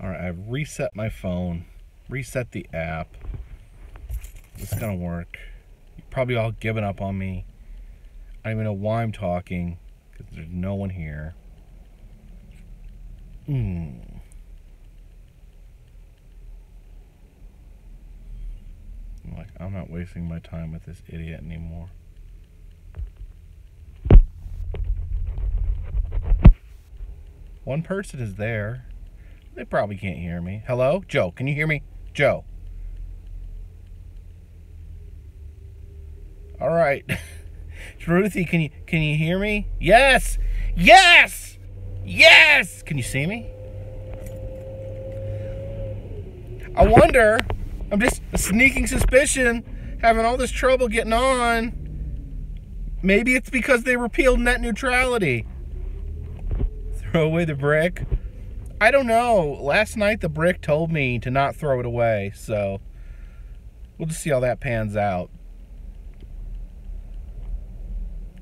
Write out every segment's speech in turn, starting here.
Alright, I've reset my phone. Reset the app. It's gonna work. You've probably all given up on me. I don't even know why I'm talking, because there's no one here. Like, I'm not wasting my time with this idiot anymore. One person is there. They probably can't hear me. Hello? Joe, can you hear me? Joe. All right. Ruthie, can you hear me? Yes! Yes! Yes! Can you see me? I wonder, I'm just a sneaking suspicion, having all this trouble getting on. Maybe it's because they repealed net neutrality. Throw away the brick. I don't know. Last night the brick told me to not throw it away, so we'll just see how that pans out.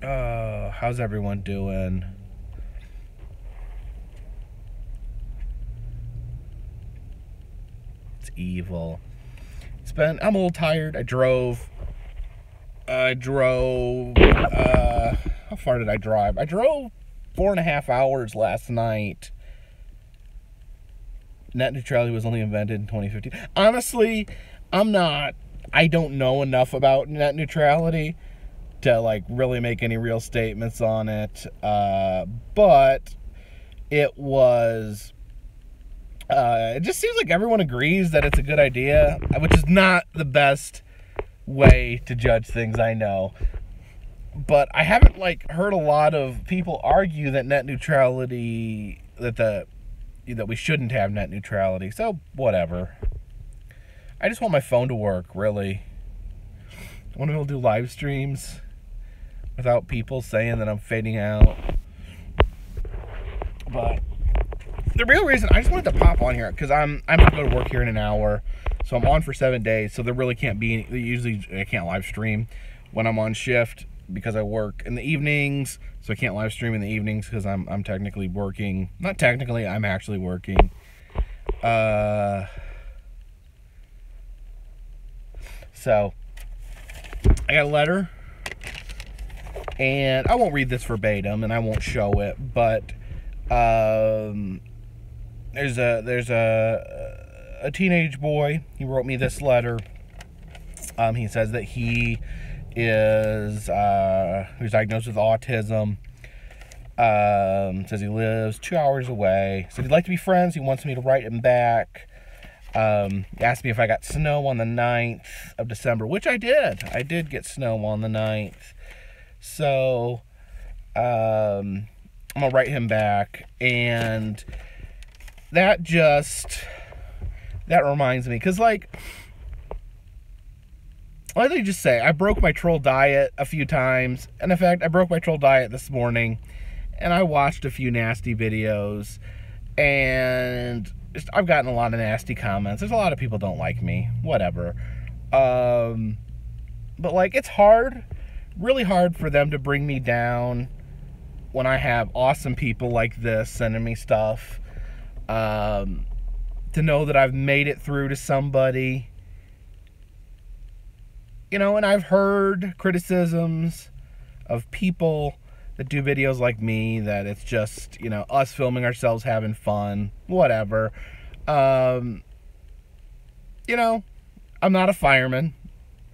How's everyone doing? It's evil. I'm a little tired. I drove, how far did I drive? I drove 4.5 hours last night. Net neutrality was only invented in 2015. Honestly, I don't know enough about net neutrality to like really make any real statements on it. But it was, it just seems like everyone agrees that it's a good idea, which is not the best way to judge things, I know. But I haven't like heard a lot of people argue that net neutrality, that we shouldn't have net neutrality. So whatever. I just want my phone to work, really. I want to be able to do live streams without people saying that I'm fading out. But the real reason I just wanted to pop on here, because I'm going to go to work here in an hour. So I'm on for 7 days. So there really can't be any, usually I can't live stream when I'm on shift, because I work in the evenings. So I can't live stream in the evenings because I'm technically working. Not technically, I'm actually working. So I got a letter, and I won't read this verbatim and I won't show it, but there's a teenage boy. He wrote me this letter. He says that he is who's diagnosed with autism. Says he lives 2 hours away. Said he'd like to be friends. He wants me to write him back. Asked me if I got snow on the 9th of December, which I did. I did get snow on the 9th. So I'm gonna write him back, and that reminds me, because like, let me just say, I broke my troll diet a few times. And in fact, I broke my troll diet this morning. And I watched a few nasty videos. And I've gotten a lot of nasty comments. There's a lot of people don't like me. Whatever. But like, it's hard. Really hard for them to bring me down when I have awesome people like this sending me stuff. To know that I've made it through to somebody. You know, and I've heard criticisms of people that do videos like me, that it's just, you know, us filming ourselves having fun, whatever. You know, I'm not a fireman.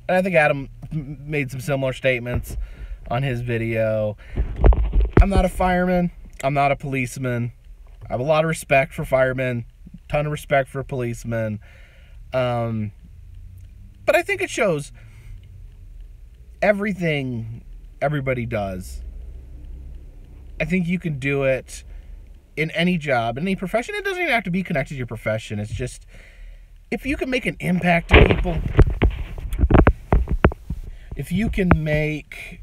And I think Adam made some similar statements on his video. I'm not a fireman. I'm not a policeman. I have a lot of respect for firemen, ton of respect for policemen. But I think it shows everything everybody does. I think you can do it in any job, in any profession. It doesn't even have to be connected to your profession. It's just, if you can make an impact to people, if you can make,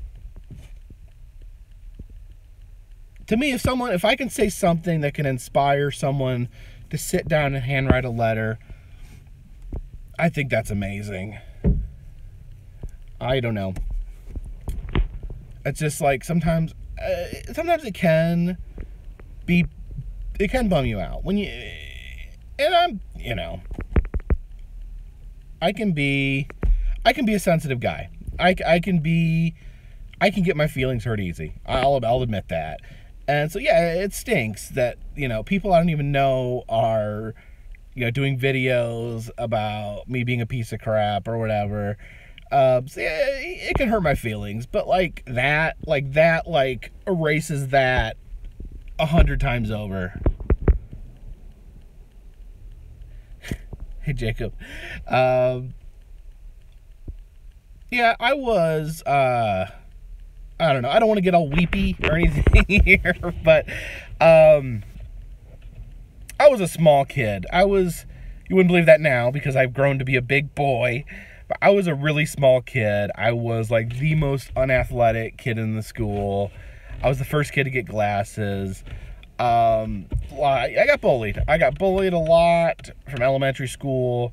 to me, if I can say something that can inspire someone to sit down and handwrite a letter, I think that's amazing. I don't know. It's just like sometimes it can bum you out when And I can be a sensitive guy. I can get my feelings hurt easy. I'll admit that. And so, yeah, it stinks that, people I don't even know are, doing videos about me being a piece of crap or whatever. So yeah, it can hurt my feelings, but that erases that 100 times over. Hey, Jacob. Yeah, I was, I don't know. I don't want to get all weepy or anything here, but I was a small kid. You wouldn't believe that now because I've grown to be a big boy, but I was a really small kid. I was the most unathletic kid in the school. I was the first kid to get glasses. I got bullied. I got bullied a lot from elementary school,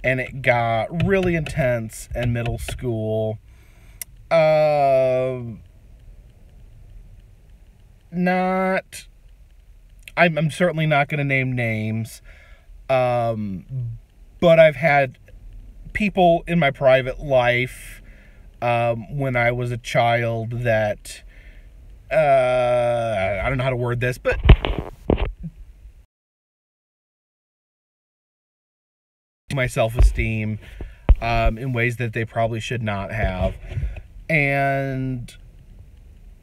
and it got really intense in middle school. I'm certainly not going to name names, but I've had people in my private life when I was a child that I don't know how to word this, but my self-esteem in ways that they probably should not have. And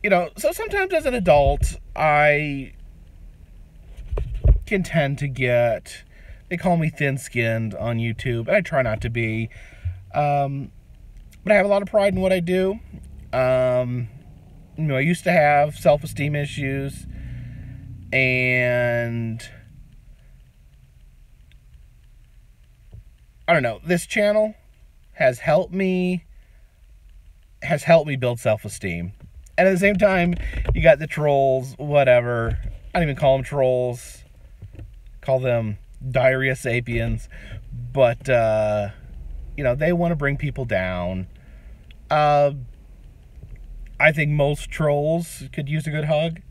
so sometimes as an adult I can tend to get, they call me thin-skinned on YouTube, and I try not to be, but I have a lot of pride in what I do. I used to have self-esteem issues, and I don't know, this channel has helped me build self-esteem. And at the same time, you got the trolls, whatever. I don't even call them trolls. Call them diarrhea sapiens. But, they want to bring people down. I think most trolls could use a good hug.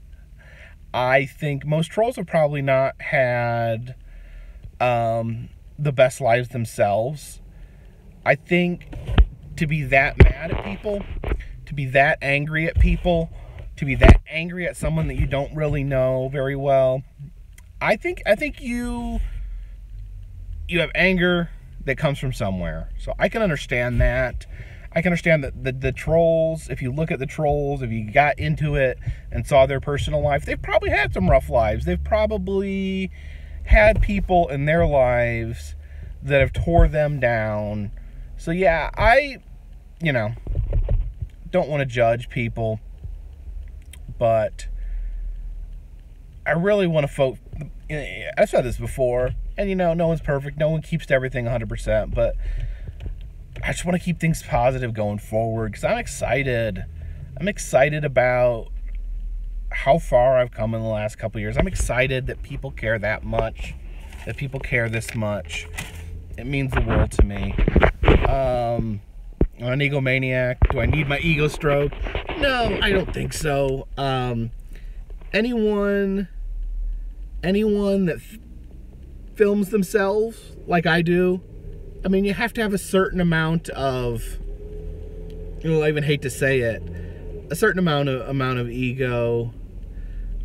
I think most trolls have probably not had the best lives themselves. I think to be that mad at people, to be that angry at people, to be that angry at someone that you don't really know very well, I think you have anger that comes from somewhere. So I can understand that. I can understand that the trolls, if you look at the trolls, if you got into it and saw their personal life, they've probably had some rough lives. They've probably had people in their lives that have tore them down. So yeah, I don't want to judge people, but I really want to I've said this before, and no one's perfect, no one keeps to everything 100%, but I just want to keep things positive going forward, because I'm excited. I'm excited about how far I've come in the last couple of years. I'm excited that people care that much, that people care this much. It means the world to me. I'm an egomaniac. Do I need my ego stroke? No, I don't think so. Anyone that films themselves like I do, I mean, you have to have a certain amount of, I even hate to say it, a certain amount of ego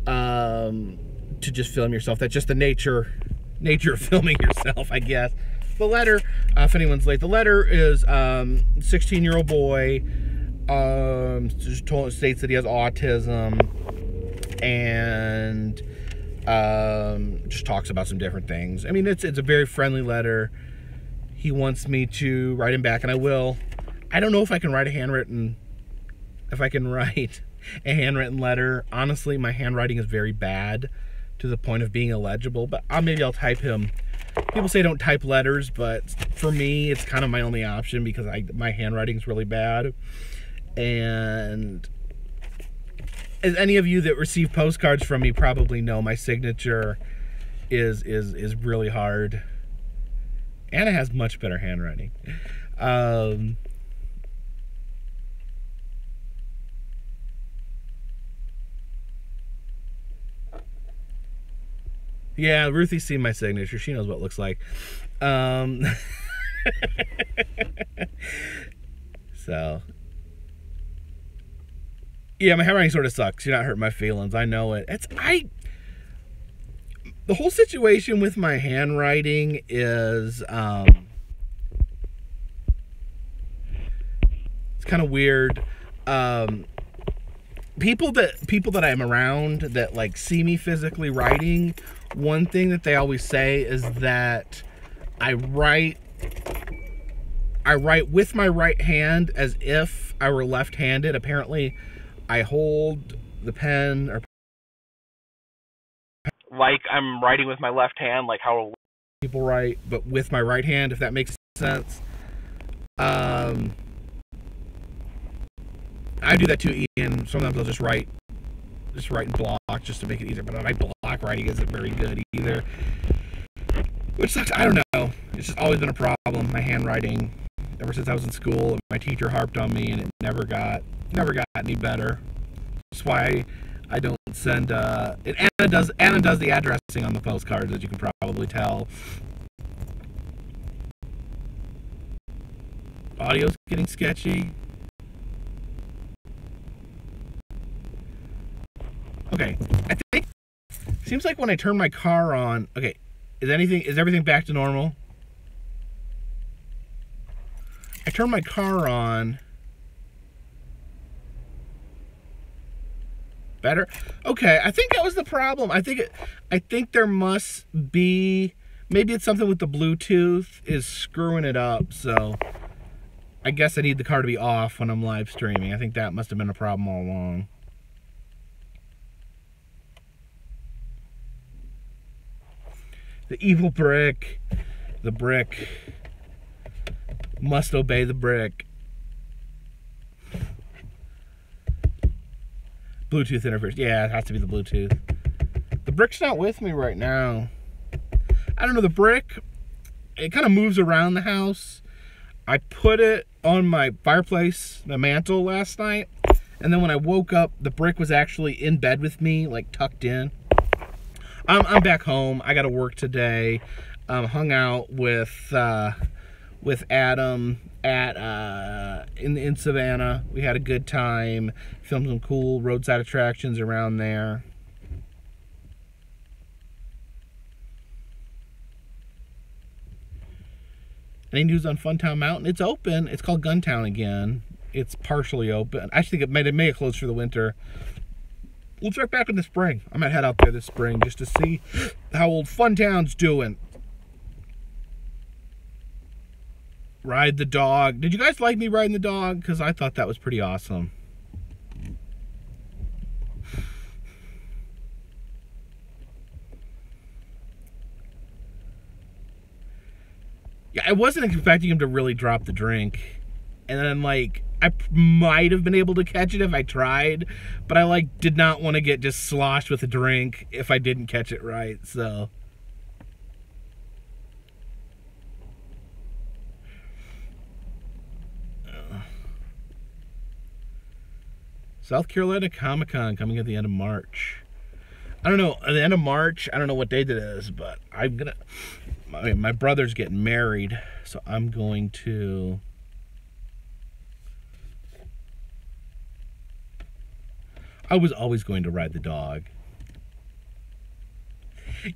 to just film yourself. That's just the nature of filming yourself, I guess. The letter, if anyone's late, the letter is 16-year-old boy, states that he has autism, and just talks about some different things. I mean, it's a very friendly letter. He wants me to write him back, and I will. I don't know if I can write a handwritten letter. Honestly, my handwriting is very bad to the point of being illegible, but maybe I'll type him. People say don't type letters, but for me, it's kind of my only option because my handwriting's really bad. And as any of you that receive postcards from me probably know, my signature is really hard. Anna has much better handwriting. Yeah, Ruthie's seen my signature. She knows what it looks like. So, yeah, my handwriting sort of sucks. You're not hurting my feelings. I know it. The whole situation with my handwriting is, it's kind of weird. People that I'm around that like see me physically writing, one thing that they always say is that I write with my right hand as if I were left-handed. Apparently, I hold the pen or like I'm writing with my left hand, like how people write, but with my right hand, if that makes sense. I do that too, Ian. Sometimes I'll just write in block just to make it easier, but my block writing isn't very good either. Which sucks. I don't know. It's just always been a problem, my handwriting, ever since I was in school. And my teacher harped on me, and it never got any better. That's why I don't send. Anna does the addressing on the postcards, as you can probably tell. Audio's getting sketchy. Okay, I think seems like when I turn my car on. Okay, is everything back to normal? I turn my car on. Better? Okay, I think that was the problem. I think there must be, maybe it's something with the Bluetooth is screwing it up, so I guess I need the car to be off when I'm live streaming. I think that must have been a problem all along. The evil brick. The brick must obey the brick. Bluetooth interface. Yeah, it has to be the Bluetooth. The brick's not with me right now. I don't know, the brick, it kind of moves around the house. I put it on my fireplace, the mantle last night, and then when I woke up, the brick was actually in bed with me, like tucked in. I'm back home. I got to work today. Hung out with Adam in Savannah. We had a good time. Filmed some cool roadside attractions around there. Any news on Funtown Mountain? It's open. It's called Guntown again. It's partially open. I think it may have closed for the winter. We'll check back in the spring. I might head out there this spring just to see how old Funtown's doing. Ride the dog. Did you guys like me riding the dog? Because I thought that was pretty awesome. Yeah, I wasn't expecting him to really drop the drink. And then, like, I might have been able to catch it if I tried, but I, like, did not want to get just sloshed with a drink if I didn't catch it right, so. South Carolina Comic-Con coming at the end of March. I don't know, at the end of March, I don't know what date it is, but I'm gonna, my brother's getting married, so I'm going to, I was always going to ride the dog.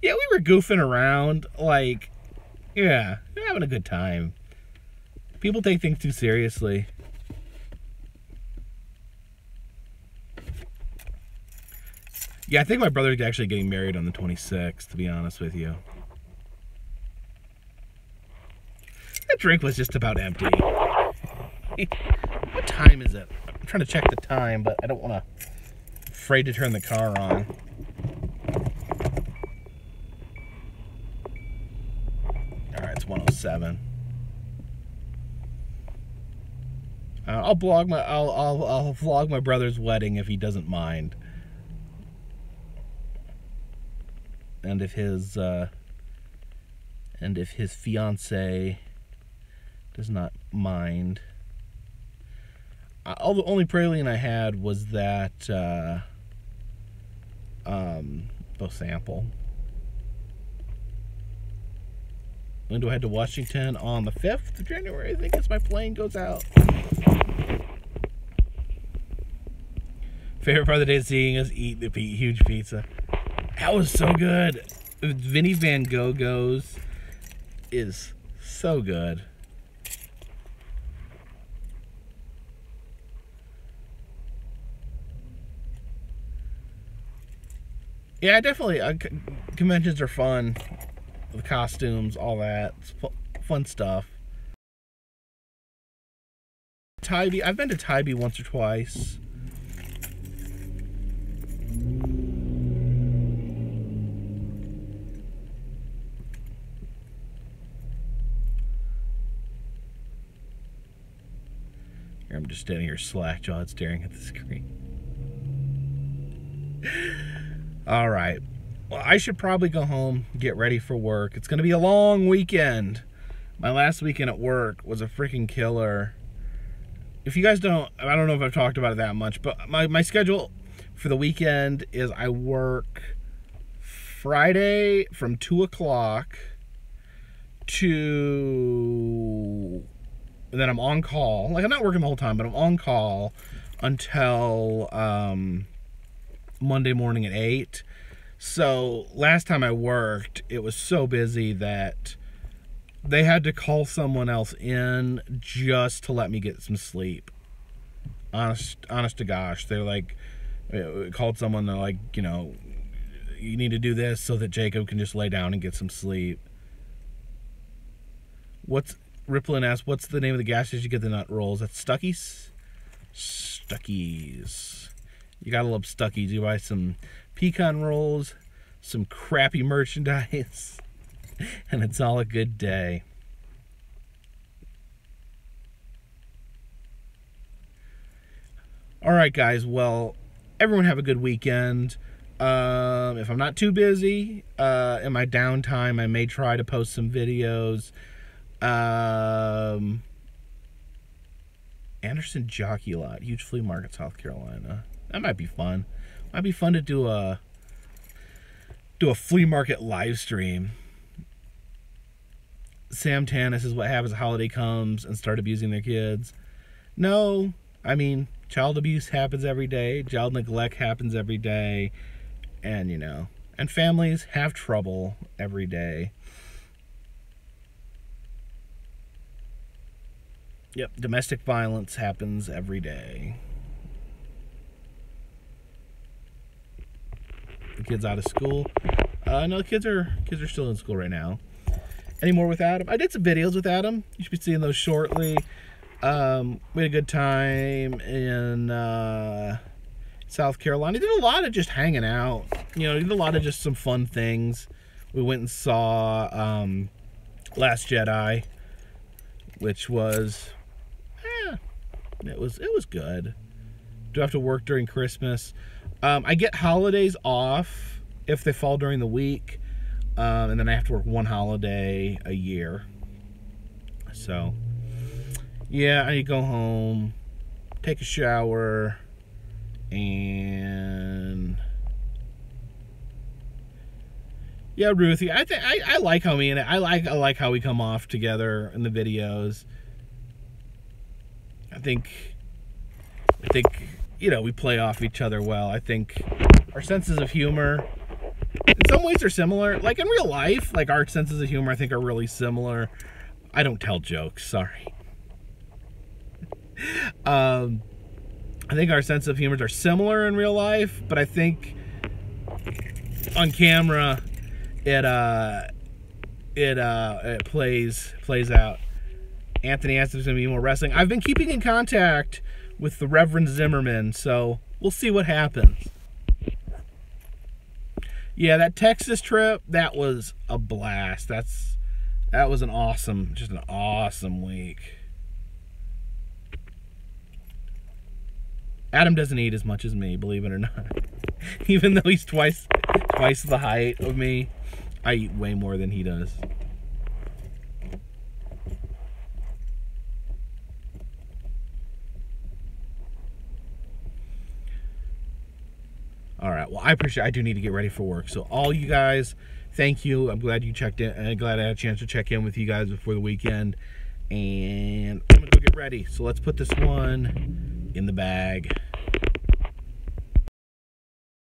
Yeah, we were goofing around, like, yeah, we're having a good time. People take things too seriously. Yeah, I think my brother's actually getting married on the 26th, to be honest with you. That drink was just about empty. What time is it? I'm trying to check the time, but I don't want to. Afraid to turn the car on. All right, it's 1:07. I'll vlog my brother's wedding if he doesn't mind. And if his fiance does not mind. The only praline I had was that sample. going to head to Washington on the 5th of January, I think, as my plane goes out. Favorite part of the day is seeing us eat the huge pizza. That was so good. Vinny Van Gogh goes is so good. Yeah, definitely. Conventions are fun. The costumes, all that. It's fun stuff. Tybee. I've been to Tybee once or twice. I'm just standing here slack-jawed staring at the screen. All right. Well, I should probably go home, get ready for work. It's going to be a long weekend. My last weekend at work was a freaking killer. If you guys don't, I don't know if I've talked about it that much, but my schedule for the weekend is I work Friday from 2 o'clock to... And then I'm on call. Like, I'm not working the whole time, but I'm on call until Monday morning at 8. So last time I worked, it was so busy that they had to call someone else in just to let me get some sleep. Honest to gosh. They're like, called someone, they're like, you know, you need to do this so that Jacob can just lay down and get some sleep. Ripplin asks, what's the name of the gas station you get the nut rolls? That's Stuckey's? Stuckey's. You gotta love Stuckey's. You buy some pecan rolls, some crappy merchandise, and it's all a good day. All right, guys. Well, everyone have a good weekend. If I'm not too busy, in my downtime, I may try to post some videos. Anderson Jockey Lot, huge flea market, South Carolina. That might be fun. Might be fun to do a flea market live stream. Sam Tanis is what happens. A holiday comes and start abusing their kids. No, I mean, child abuse happens every day. Child neglect happens every day, and you know, and families have trouble every day. Yep, domestic violence happens every day. The kids out of school. No, the kids are still in school right now. Any more with Adam? I did some videos with Adam. You should be seeing those shortly. We had a good time in South Carolina. Did a lot of just hanging out. You know, did a lot of just some fun things. We went and saw Last Jedi, which was it was good. Do I have to work during Christmas? I get holidays off if they fall during the week, and then I have to work one holiday a year. So, yeah, I need to go home, take a shower, and yeah, Ruthie, I like how I like how we come off together in the videos. I think you know, we play off each other well. I think our senses of humor in some ways are similar. Like in real life, like our senses of humor I think are really similar. I don't tell jokes, sorry. I think our sense of humors are similar in real life, but I think on camera it plays out. Anthony asked if there's going to be more wrestling. I've been keeping in contact with the Reverend Zimmerman, so we'll see what happens. Yeah, that Texas trip, that was a blast. That was just an awesome week. Adam doesn't eat as much as me, believe it or not. Even though he's twice the height of me, I eat way more than he does. All right, well, I do need to get ready for work. So all you guys, thank you. I'm glad you checked in. I'm glad I had a chance to check in with you guys before the weekend. And I'm going to go get ready. So let's put this one in the bag.